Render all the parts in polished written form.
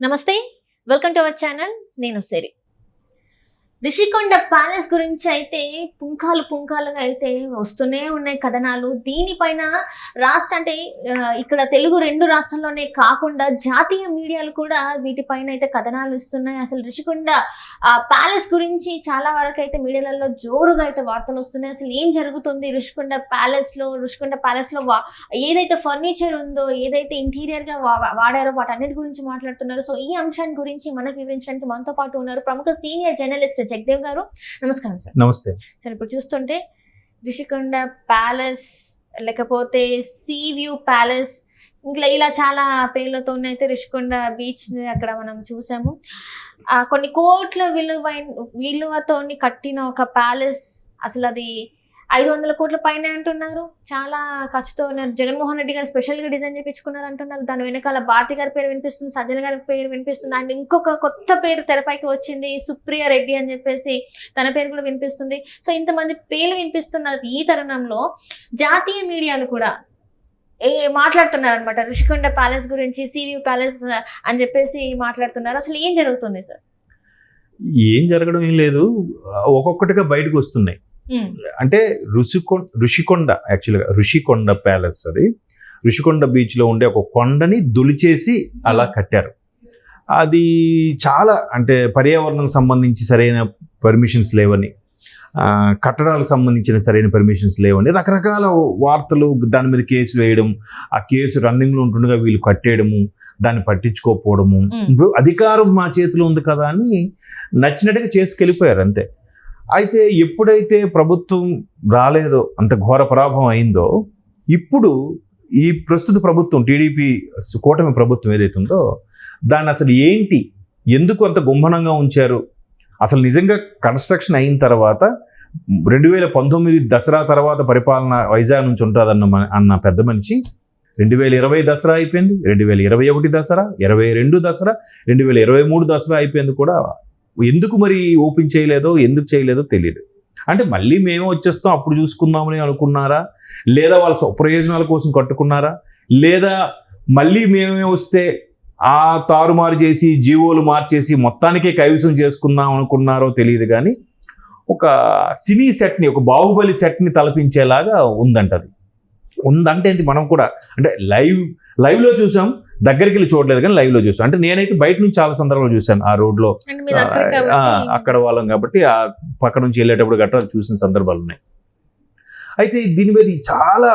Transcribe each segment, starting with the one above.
నమస్తే, welcome to our channel. నేను సిరి. Rishikonda palace గురించి అయితే పుంఖాలుగా అయితే వస్తూనే ఉన్నాయి కథనాలు. దీనిపైన అంటే ఇక్కడ తెలుగు 2 రాష్ట్రాల్లోనే కాకుండా జాతీయ మీడియాలు కూడా వీటిపైన అయితే కథనాలు ఇస్తున్నాయి. అసలు రిషికొండ ప్యాలెస్ గురించి చాలా వరకు అయితే మీడియాలలో జోరుగా అయితే వార్తలు వస్తున్నాయి. అసలు ఏం జరుగుతుంది రిషికొండ ప్యాలెస్ లో ఏదైతే ఫర్నిచర్ ఉందో, ఏదైతే ఇంటీరియర్ గా వాడారో వాటన్నిటి గురించి మాట్లాడుతున్నారు. సో ఈ అంశాన్ని గురించి మనకు వివరించడానికి మనతో పాటు ఉన్నారు ప్రముఖ సీనియర్ జర్నలిస్ట్ జగదేవ్ గారు. నమస్కారం సార్. నమస్తే సార్. ఇప్పుడు చూస్తుంటే రిషికొండ ప్యాలెస్, లేకపోతే సీ వ్యూ ప్యాలెస్, ఇంకా ఇలా చాలా పేర్లతో అయితే రిషికొండ బీచ్ అక్కడ మనం చూసాము. కొన్ని కోట్ల విలువతో కట్టిన ఒక ప్యాలెస్, అసలు అది 500 కోట్ల పైన అంటున్నారు. చాలా ఖర్చుతో జగన్మోహన్ రెడ్డి గారు స్పెషల్ గా డిజైన్ చేయించుకున్నారు అంటున్నారు. దాని వెనకాల భారతి గారి పేరు వినిపిస్తుంది, సజ్జన గారి పేరు వినిపిస్తుంది, అండ్ ఇంకొక కొత్త పేరు తెరపైకి వచ్చింది, సుప్రియ రెడ్డి అని చెప్పేసి తన పేరు కూడా వినిపిస్తుంది. సో ఇంతమంది పేర్లు వినిపిస్తున్న ఈ తరుణంలో జాతీయ మీడియాలు కూడా మాట్లాడుతున్నారు అనమాట రిషికొండ ప్యాలెస్ గురించి, సీవ్యూ ప్యాలెస్ అని చెప్పేసి మాట్లాడుతున్నారు. అసలు ఏం జరుగుతుంది సార్? ఏం జరగడం ఏం లేదు, ఒక్కొక్కటిగా బయటకు వస్తున్నాయి. అంటే ఋషికొండ ప్యాలెస్, అది ఋషికొండ బీచ్ లో ఉండే ఒక కొండని దొలిచేసి అలా కట్టారు. అది చాలా అంటే పర్యావరణం సంబంధించి సరైన పర్మిషన్స్ లేవని, కట్టడాలకు సంబంధించిన సరైన పర్మిషన్స్ లేవని రకరకాల వార్తలు, దాని మీద కేసులు వేయడం, ఆ కేసు రన్నింగ్లో ఉంటుండగా వీళ్ళు కట్టేయడము, దాన్ని పట్టించుకోకపోవడము, అధికారం మా చేతిలో ఉంది కదా అని నచ్చినట్టుగా చేసుకెళ్ళిపోయారు అంతే. అయితే ఎప్పుడైతే ప్రభుత్వం రాలేదో, అంత ఘోర పరాభవం అయిందో, ఇప్పుడు ఈ ప్రస్తుత ప్రభుత్వం టీడీపీ కూటమి ప్రభుత్వం ఏదైతే ఉందో దాన్ని అసలు ఏంటి, ఎందుకు అంత గుంభనంగా ఉంచారు, అసలు నిజంగా కన్స్ట్రక్షన్ అయిన తర్వాత 2019 దసరా తర్వాత పరిపాలన వైజాగ్ నుంచి ఉంటుందన్న పెద్ద మనిషి 2020 దసరా అయిపోయింది, 2021 దసరా, 22 దసరా, 2023 దసరా అయిపోయింది కూడా. ఎందుకు మరి ఓపెన్ చేయలేదో, ఎందుకు చేయలేదో తెలియదు. అంటే మళ్ళీ మేమే వచ్చేస్తాం అప్పుడు చూసుకుందామని అనుకున్నారా, లేదా వాళ్ళ స్వప్రయోజనాల కోసం కట్టుకున్నారా, లేదా మళ్ళీ మేమే వస్తే ఆ తారుమారు చేసి జీవోలు మార్చేసి మొత్తానికే కైవసం చేసుకుందాం అనుకున్నారో తెలియదు. కానీ ఒక సినీ సెట్ని, ఒక బాహుబలి సెట్ని తలపించేలాగా ఉందంటది. ఉందంటే మనం కూడా అంటే లైవ్లో చూసాం, దగ్గరికి వెళ్ళి చూడలేదు కానీ లైవ్లో చూసాం. అంటే నేనైతే బయట నుంచి చాలా సందర్భాలు చూశాను, ఆ రోడ్లో అక్కడ వాళ్ళం కాబట్టి ఆ పక్క నుంచి వెళ్ళేటప్పుడు గట్రా చూసిన సందర్భాలు ఉన్నాయి. అయితే దీని మీద చాలా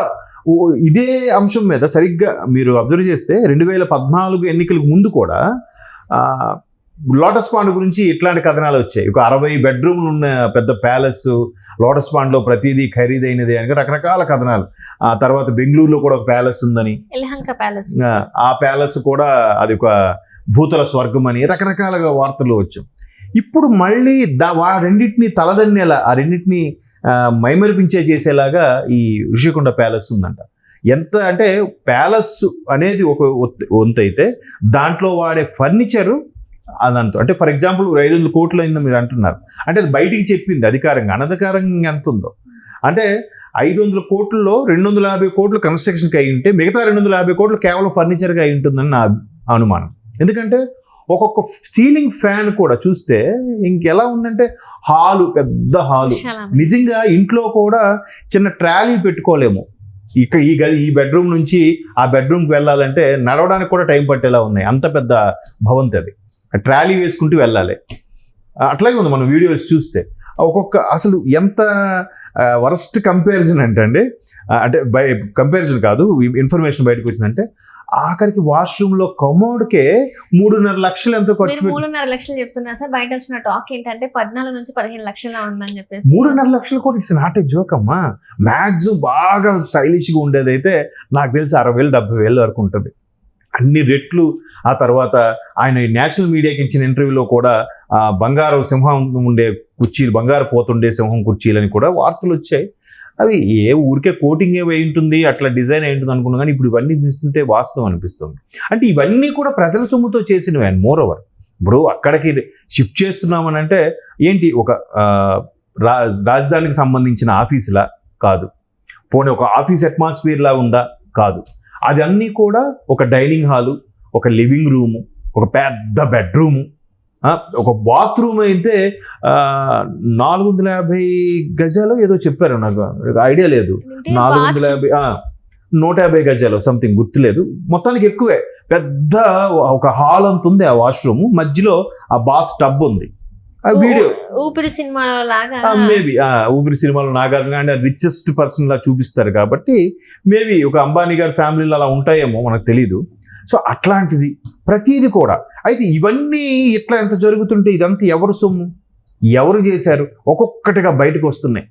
ఇదే అంశం మీద సరిగ్గా మీరు అబ్జర్వ్ చేస్తే 2014 ఎన్నికలకు ముందు కూడా లోటస్ పాండ్ గురించి ఇట్లాంటి కథనాలు వచ్చాయి. ఒక 60 బెడ్రూమ్లు ఉన్న పెద్ద ప్యాలెస్, లోటస్ పాండ్లో ప్రతిదీ ఖరీదైనది అని రకరకాల కథనాలు. ఆ తర్వాత బెంగళూరులో కూడా ఒక ప్యాలెస్ ఉందని, ఆ ప్యాలెస్ కూడా అది ఒక భూతల స్వర్గం అని రకరకాలుగా వార్తలు వచ్చాయి. ఇప్పుడు మళ్ళీ రెండింటిని తలదన్నేలా, ఆ రెండింటిని మైమరిపించే చేసేలాగా ఈ ఋషికొండ ప్యాలెస్ ఉందంట. ఎంత అంటే ప్యాలెస్ అనేది ఒక వంతు అయితే దాంట్లో వాడే ఫర్నిచరు అదంతా. అంటే ఫర్ ఎగ్జాంపుల్ 500 కోట్లు అయిందో మీరు అంటున్నారు, అంటే అది బయటికి చెప్పింది అధికారంగా, అనధికారంగా ఎంత ఉందో. అంటే 500 కోట్లలో 250 కోట్లు కన్స్ట్రక్షన్కి అయి ఉంటే మిగతా 250 కోట్లు కేవలం ఫర్నిచర్గా అయి ఉంటుందని నా అనుమానం. ఎందుకంటే ఒక్కొక్క సీలింగ్ ఫ్యాన్ కూడా చూస్తే ఇంకెలా ఉందంటే హాలు, పెద్ద హాలు, నిజంగా ఇంట్లో కూడా చిన్న ట్రాలీ పెట్టుకోలేము. ఈ బెడ్రూమ్ నుంచి ఆ బెడ్రూమ్కి వెళ్ళాలంటే నడవడానికి కూడా టైం పట్టేలా ఉన్నాయి, అంత పెద్ద భవంతి అది. ట్రాలీ వేసుకుంటూ వెళ్ళాలి. అట్లాగే ఉంది మనం వీడియోస్ చూస్తే. అసలు ఎంత వరస్ట్ కంపారిజన్ అంటే కంపారిజన్ కాదు, ఇన్ఫర్మేషన్ బయటకు వచ్చిందంటే ఆఖరికి వాష్రూమ్లో కమోడ్కే 3.5 లక్షలు ఎంతో ఖర్చు. 3.5 లక్షలు చెప్తున్నా సార్. బయట వచ్చిన టాక్ ఏంటంటే 14 నుంచి 15 లక్షలు ఉందని చెప్పేసి. 3.5 లక్షలు కూడా ఇట్స్ నాట్ ఏ జోక్ అమ్మా. మ్యాక్సిమం బాగా స్టైలిష్గా ఉండేది అయితే నాకు తెలిసి 60,000-70,000 వరకు ఉంటుంది, అన్ని రెట్లు. ఆ తర్వాత ఆయన నేషనల్ మీడియాకి ఇచ్చిన ఇంటర్వ్యూలో కూడా బంగారు సింహం ఉండే కుర్చీలు, బంగారు పోతుండే సింహం కుర్చీలని కూడా వార్తలు వచ్చాయి. అవి ఊరికే కోటింగ్ వేయి ఉంటుంది, అట్లా డిజైన్ అయి ఉంటుంది అనుకున్నా. కానీ ఇప్పుడు ఇవన్నీ చూస్తుంటే వాస్తవం అనిపిస్తుంది. అంటే ఇవన్నీ కూడా ప్రజల సొమ్ముతో చేసినవి. అండ్ మోర్ ఓవర్ ఇప్పుడు అక్కడికి షిఫ్ట్ చేస్తున్నామని అంటే ఏంటి, ఒక రాజధానికి సంబంధించిన ఆఫీసులా కాదు, పోనీ ఒక ఆఫీస్ అట్మాస్ఫియర్లా ఉందా కాదు. అది అన్నీ కూడా ఒక డైనింగ్ హాలు, ఒక లివింగ్ రూము, ఒక పెద్ద బెడ్రూము, ఒక బాత్రూమ్ అయితే 450 గజాలు ఏదో చెప్పారు, నాకు ఐడియా లేదు. 450 150 గజాలు సంథింగ్ గుర్తులేదు, మొత్తానికి ఎక్కువే. పెద్ద ఒక హాల్ అంత ఉంది ఆ వాష్రూమ్, మధ్యలో ఆ బాత్ టబ్ ఉంది. ఆ వీడియో ఊపిరి సినిమాలో లాగా మేబీ ఊపిరి సినిమాలో నాగార్జున అంటే రిచెస్ట్ పర్సన్ లా చూపిస్తారు కాబట్టి మేబీ ఒక అంబానీ గారి ఫ్యామిలీలో అలా ఉంటాయేమో, మనకు తెలీదు. సో అట్లాంటిది ప్రతిదీ కూడా. అయితే ఇవన్నీ ఇట్లా ఎంత జరుగుతుంటే ఇదంతా ఎవరు సొమ్ము, ఎవరు చేశారు, ఒక్కొక్కటిగా బయటకు వస్తున్నాయి.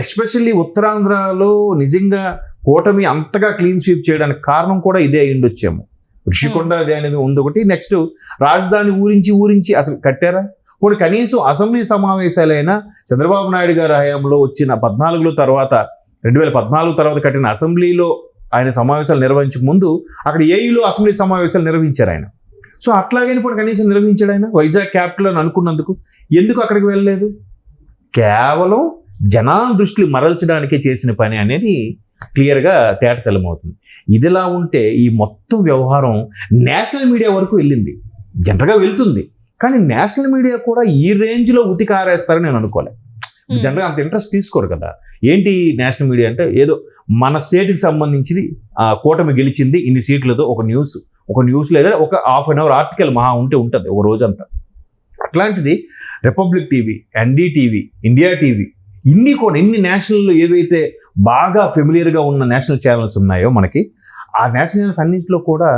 ఎస్పెషల్లీ ఉత్తరాంధ్రలో నిజంగా కూటమి అంతగా క్లీన్ స్వీప్ చేయడానికి కారణం కూడా ఇదే అయ్యుండొచ్చేమో. ఋషికొండ అనేది ఉంది ఒకటి. నెక్స్ట్ రాజధాని ఊరించి అసలు కట్టారా? ఇప్పుడు కనీసం అసెంబ్లీ సమావేశాలైనా చంద్రబాబు నాయుడు గారి హయాంలో వచ్చిన 2014 తర్వాత కట్టిన అసెంబ్లీలో ఆయన సమావేశాలు నిర్వహించక ముందు అక్కడ ఏఈలో అసెంబ్లీ సమావేశాలు నిర్వహించారు ఆయన. సో అట్లాగని కూడా కనీసం నిర్వహించాడు ఆయన. వైజాగ్ క్యాపిటల్ అని అనుకున్నందుకు ఎందుకు అక్కడికి వెళ్ళలేదు? కేవలం జనాల దృష్టిని మరల్చడానికే చేసిన పని అనేది క్లియర్గా తేటతెల్లమవుతుంది. ఇదిలా ఉంటే ఈ మొత్తం వ్యవహారం నేషనల్ మీడియా వరకు వెళ్ళింది. జనరల్గా వెళ్తుంది, కానీ నేషనల్ మీడియా కూడా ఈ రేంజ్లో ఉతికారేస్తారని నేను అనుకోలేదు. జనరల్గా అంత ఇంట్రెస్ట్ తీసుకోరు కదా. ఏంటి నేషనల్ మీడియా అంటే ఏదో మన స్టేట్కి సంబంధించింది, కూటమి గెలిచింది ఇన్ని సీట్లతో ఒక న్యూస్ లేదా ఒక హాఫ్ అన్ అవర్ ఆర్టికల్ మహా ఉంటుంది ఒక రోజంతా. అట్లాంటిది republic TV, NDTV, India TV, ఇన్ని నేషనల్ ఏవైతే బాగా ఫెమిలియర్గా ఉన్న నేషనల్ ఛానల్స్ ఉన్నాయో మనకి, ఆ నేషనల్ ఛానల్స్ అన్నింటిలో కూడా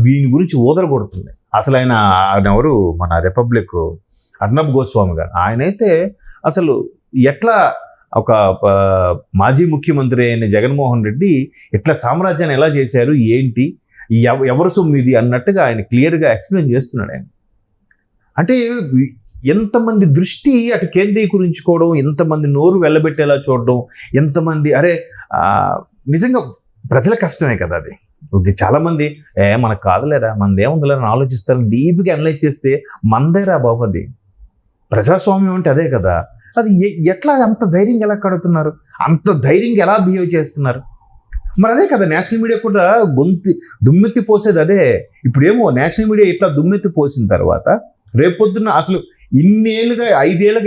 వీని గురించి ఊదరగొడుతుంది. అసలు ఆయన ఎవరు, మన రిపబ్లిక్ అర్నబ్ గోస్వామి గారు, ఆయనైతే అసలు ఎట్లా ఒక మాజీ ముఖ్యమంత్రి అయిన జగన్మోహన్ రెడ్డి ఎట్లా సామ్రాజ్యాన్ని ఎలా చేశారు, ఏంటి, ఎవరు సొమ్మిది అన్నట్టుగా ఆయన క్లియర్గా ఎక్స్ప్లెయిన్ చేస్తున్నాడు ఆయన. అంటే ఎంతమంది దృష్టి అటు కేంద్రీకరించుకోవడం, ఎంతమంది నోరు వెళ్ళబెట్టేలా చూడడం, ఎంతమంది నిజంగా ప్రజల కష్టమే కదా అది. చాలామంది మనకు కాదులేరా, మనది ఏముందిలే అని ఆలోచిస్తారు. డీప్గా అనలైజ్ చేస్తే మందేరా బాబు, అది ప్రజాస్వామ్యం అంటే అదే కదా. అది ఎట్లా అంత ధైర్యంగా ఎలా కడుతున్నారు, అంత ధైర్యంగా ఎలా బిహేవ్ చేస్తున్నారు? మరి అదే కదా నేషనల్ మీడియా కూడా దుమ్మెత్తి పోసేది అదే. ఇప్పుడేమో నేషనల్ మీడియా ఇట్లా దుమ్మెత్తి పోసిన తర్వాత రేపొద్దున అసలు 5 ఏళ్ళుగా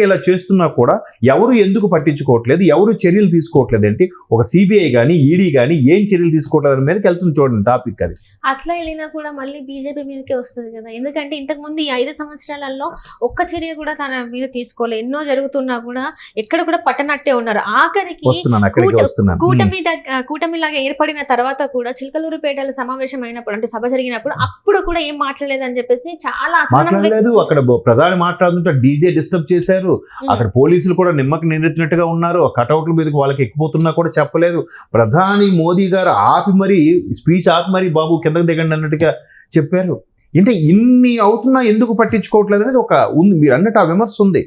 ఇలా చేస్తున్నా కూడా ఎవరు ఎందుకు పట్టించుకోవట్లేదు, ఎవరు చర్యలు తీసుకోవట్లేదు ఏంటి? ఒక సిబిఐ కానీ ఈడీ కానీ ఏం చర్యలు తీసుకోవట్లేదు అని మీదకి వెళ్తుంది చూడండి టాపిక్. అది అట్లా వెళ్ళినా కూడా మళ్ళీ బీజేపీ మీదకే వస్తుంది కదా. ఎందుకంటే ఇంతకుముందు ఈ 5 సంవత్సరాలలో ఒక్క చర్య కూడా తన మీద తీసుకోలేదు. ఎన్నో జరుగుతున్నా కూడా ఎక్కడ కూడా పట్టనట్టే ఉన్నారు. ఆఖరికి కూటమి లాగా ఏర్పడిన తర్వాత కూడా చిలకలూరుపేటలో సమావేశం అయినప్పుడు, అంటే సభ జరిగినప్పుడు, అప్పుడు కూడా ఏం మాట్లాడలేదని చెప్పేసి చాలా మాట్లాడలేదు. అక్కడ ప్రధాని మాట్లాడుతుంటే డీజే డిస్టర్బ్ చేశారు. అక్కడ పోలీసులు కూడా నిమ్మకి నిండెత్తినట్టుగా ఉన్నారు. కటౌట్ల మీదకి వాళ్ళకి ఎక్కిపోతున్నా కూడా చెప్పలేదు. ప్రధాని మోదీ గారు స్పీచ్ ఆపి మరి బాబు కిందకి దిగండి అన్నట్టుగా చెప్పారు. అంటే ఇన్ని అవుతున్నా ఎందుకు పట్టించుకోవట్లేదు అనేది ఉంది. మీరు అన్నట్టు ఆ విమర్శ ఉంది.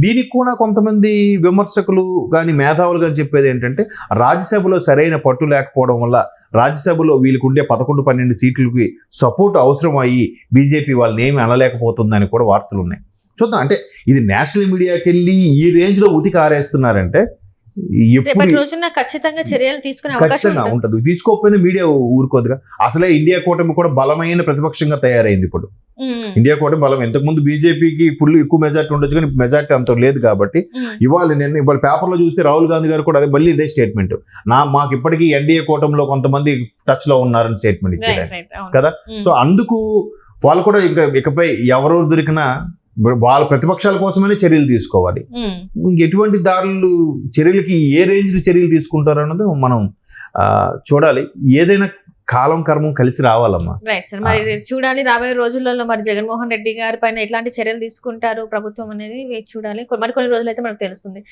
దీనికి కూడా కొంతమంది విమర్శకులు కానీ మేధావులు కానీ చెప్పేది ఏంటంటే, రాజ్యసభలో సరైన పట్టు లేకపోవడం వల్ల రాజ్యసభలో వీళ్ళకు ఉండే 11-12 సీట్లకి సపోర్ట్ అవసరం అయ్యి బీజేపీ వాళ్ళని ఏమి అనలేకపోతుందని కూడా వార్తలు ఉన్నాయి. చూద్దాం. అంటే ఇది నేషనల్ మీడియాకి వెళ్ళి ఈ రేంజ్లో ఉతికి ఆరేస్తున్నారంటే రోజున ఖచ్చితంగా చర్యలు తీసుకునే అవకాశం ఉంటుంది. తీసుకోకపోయినా మీడియా ఊరుకోదుగా. అసలే ఇండియా కూటమి కూడా బలమైన ప్రతిపక్షంగా తయారైంది ఇప్పుడు. ఇండియా కూటమి బలం. ఇంతకుముందు బీజేపీకి ఫుల్ ఎక్కువ మెజార్టీ ఉండొచ్చు, కానీ మెజార్టీ అంత లేదు కాబట్టి ఇవాళ పేపర్లో చూస్తే రాహుల్ గాంధీ గారు కూడా మళ్ళీ ఇదే స్టేట్మెంట్, మాకు ఇప్పటికీ ఎన్డీఏ కూటమిలో కొంతమంది టచ్ లో ఉన్నారని స్టేట్మెంట్ ఇచ్చారు కదా. సో అందుకు వాళ్ళు కూడా ఇకపై ఎవరు దొరికినా వాళ్ళ ప్రతిపక్షాల కోసమైనా చర్యలు తీసుకోవాలి. ఎటువంటి చర్యలకి ఏ రేంజ్ చర్యలు తీసుకుంటారు అన్నది మనం చూడాలి. ఏదైనా కాలం కర్మం కలిసి రావాలమ్మా. Right sir. మరి చూడాలి రాబోయే రోజులలో మరి జగన్మోహన్ రెడ్డి గారి పైన ఎట్లాంటి చర్యలు తీసుకుంటారు ప్రభుత్వం అనేది చూడాలి. మరి కొన్ని రోజులైతే మనకు తెలుస్తుంది.